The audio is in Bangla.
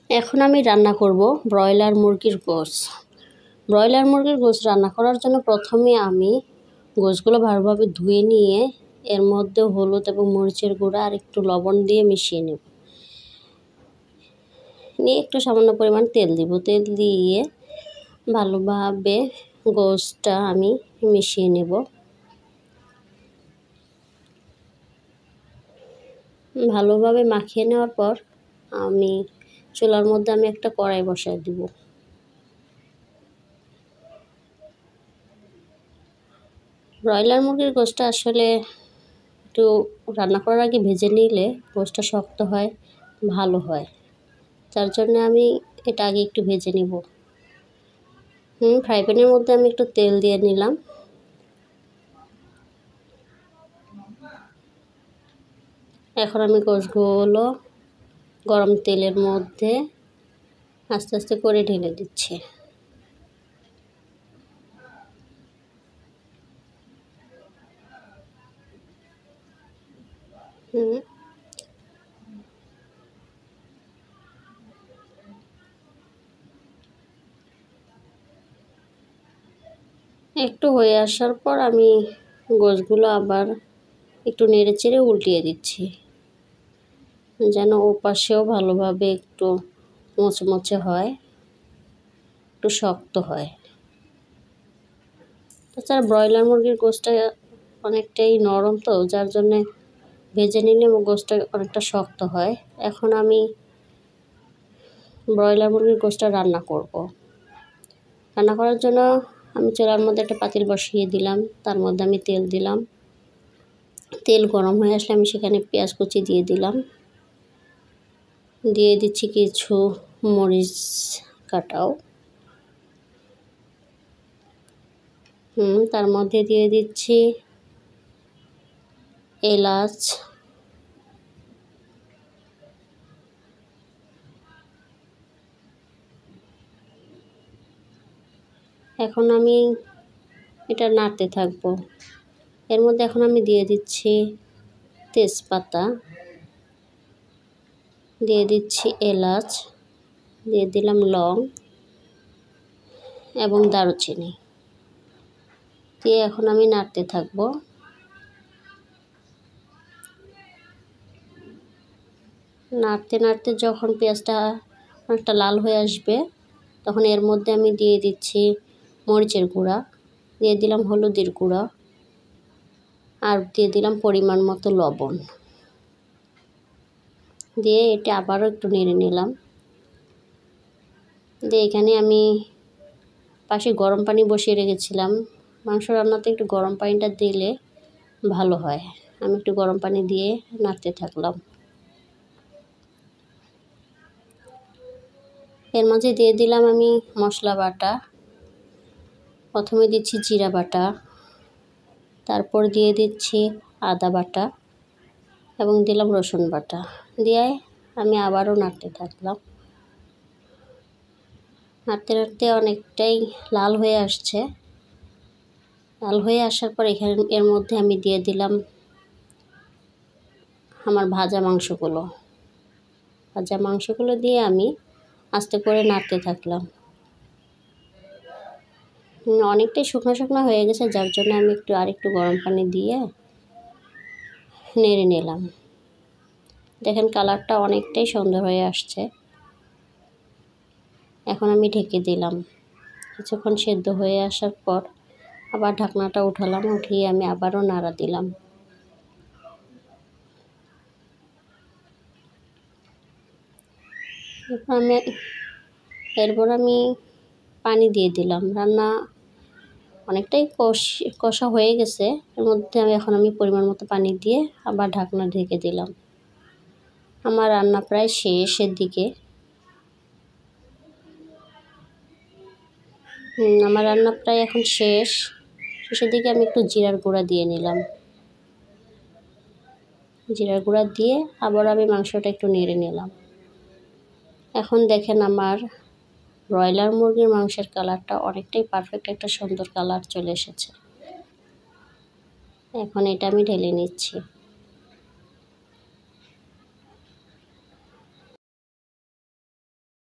এখন আমি রান্না করব ব্রয়লার মুরগির গোশ। ব্রয়লার মুরগির গোশ রান্না করার জন্য প্রথমে আমি গোশগুলো ভালোভাবে ধুয়ে নিয়ে এর মধ্যে হলুদ এবং মরিচের গুঁড়া আর একটু লবণ দিয়ে মিশিয়ে নেব। নিয়ে একটু সামান্য পরিমাণ তেল দিব। তেল দিয়ে ভালোভাবে গোশটা আমি মিশিয়ে নেব। ভালোভাবে মাখিয়ে নেওয়ার পর আমি চুলার মধ্যে একটা কড়াই বসায় দিব। ব্রয়লার মুরগির গোশটা আসলে একটু রান্না করার আগে ভেজে নিলে গোশটা শক্ত হয়, ভালো হয়। যার জন্য আমি এটা আগে একটু ভেজে নিব। ফ্রাই প্যানের মধ্যে আমি একটু তেল দিয়ে নিলাম। এখন আমি গোশগুলো গরম তেলের মধ্যে আস্তে আস্তে করে ঢেলে দিচ্ছি। একটু হয়ে আসার পর আমি গোশগুলো আবার একটু নেড়েচেড়ে উল্টিয়ে দিচ্ছি, যেন ওপাশেও ভালোভাবে একটু মুচমুচে হয়, একটু শক্ত হয়। তাছাড়া ব্রয়লার মুরগির গোশটা অনেকটাই নরম, তো যার জন্যে ভেজে নিলে গোশটা অনেকটা শক্ত হয়। এখন আমি ব্রয়লার মুরগির গোশটা রান্না করব। রান্না করার জন্য আমি চুলার মধ্যে একটা পাতিল বসিয়ে দিলাম। তার মধ্যে আমি তেল দিলাম। তেল গরম হয়ে আসলে আমি সেখানে পেঁয়াজ কুচি দিয়ে দিলাম। দিয়ে দিচ্ছি কিছু মরিচ কাটাও। তার মধ্যে দিয়ে দিচ্ছি এলাচ, এখন আমি এটা নাড়তে থাকবো। এর মধ্যে এখন আমি দিয়ে দিচ্ছি তেজপাতা, দিয়ে দিচ্ছি এলাচ, দিয়ে দিলাম লং এবং দারুচিনি দিয়ে এখন আমি নাড়তে থাকবো। নাড়তে নাড়তে যখন পেঁয়াজটা অনেকটা লাল হয়ে আসবে তখন এর মধ্যে আমি দিয়ে দিচ্ছি মরিচের গুঁড়া, দিয়ে দিলাম হলুদের গুঁড়া আর দিয়ে দিলাম পরিমাণ মতো লবণ। দিয়ে এটা আবারও একটু নেড়ে নিলাম। দিয়ে এখানে আমি পাশে গরম পানি বসিয়ে রেখেছিলাম। মাংস রান্নাতে একটু গরম পানিটা দিলে ভালো হয়। আমি একটু গরম পানি দিয়ে নাড়তে থাকলাম। এর মাঝে দিয়ে দিলাম আমি মশলা বাটা। প্রথমে দিচ্ছি জিরা বাটা, তারপর দিয়ে দিচ্ছি আদা বাটা এবং দিলাম রসুন বাটা। দিয়ে আমি আবারও নাড়তে থাকলাম। নাড়তে নাড়তে অনেকটাই লাল হয়ে আসছে। লাল হয়ে আসার পর এর মধ্যে আমি দিয়ে দিলাম আমার ভাজা মাংসগুলো। ভাজা মাংসগুলো দিয়ে আমি আস্তে করে নাড়তে থাকলাম। অনেকটাই শুকনো শুকনো হয়ে গেছে, যার জন্য আমি আরেকটু গরম পানি দিয়ে নেড়ে নিলাম। দেখেন কালারটা অনেকটাই সুন্দর হয়ে আসছে। এখন আমি ঢেকে দিলাম। কিছুক্ষণ সেদ্ধ হয়ে আসার পর আবার ঢাকনাটা উঠালাম, উঠিয়ে আমি আবারও নাড়া দিলাম। এরপর আমি পানি দিয়ে দিলাম। রান্না অনেকটাই কষা হয়ে গেছে। এর মধ্যে এখন আমি পরিমাণ মতো পানি দিয়ে আবার ঢাকনা ঢেকে দিলাম। আমার রান্না প্রায় শেষের দিকে। আমার রান্না প্রায় এখন শেষের দিকে আমি একটু জিরার গুঁড়া দিয়ে নিলাম। জিরার গুঁড়া দিয়ে আবার আমি মাংসটা একটু নেড়ে নিলাম। এখন দেখেন আমার ব্রয়লার মুরগির মাংসের কালারটা অনেকটাই পারফেক্ট একটা সুন্দর কালার চলে এসেছে। এখন এটা আমি ঢেলে নিচ্ছি।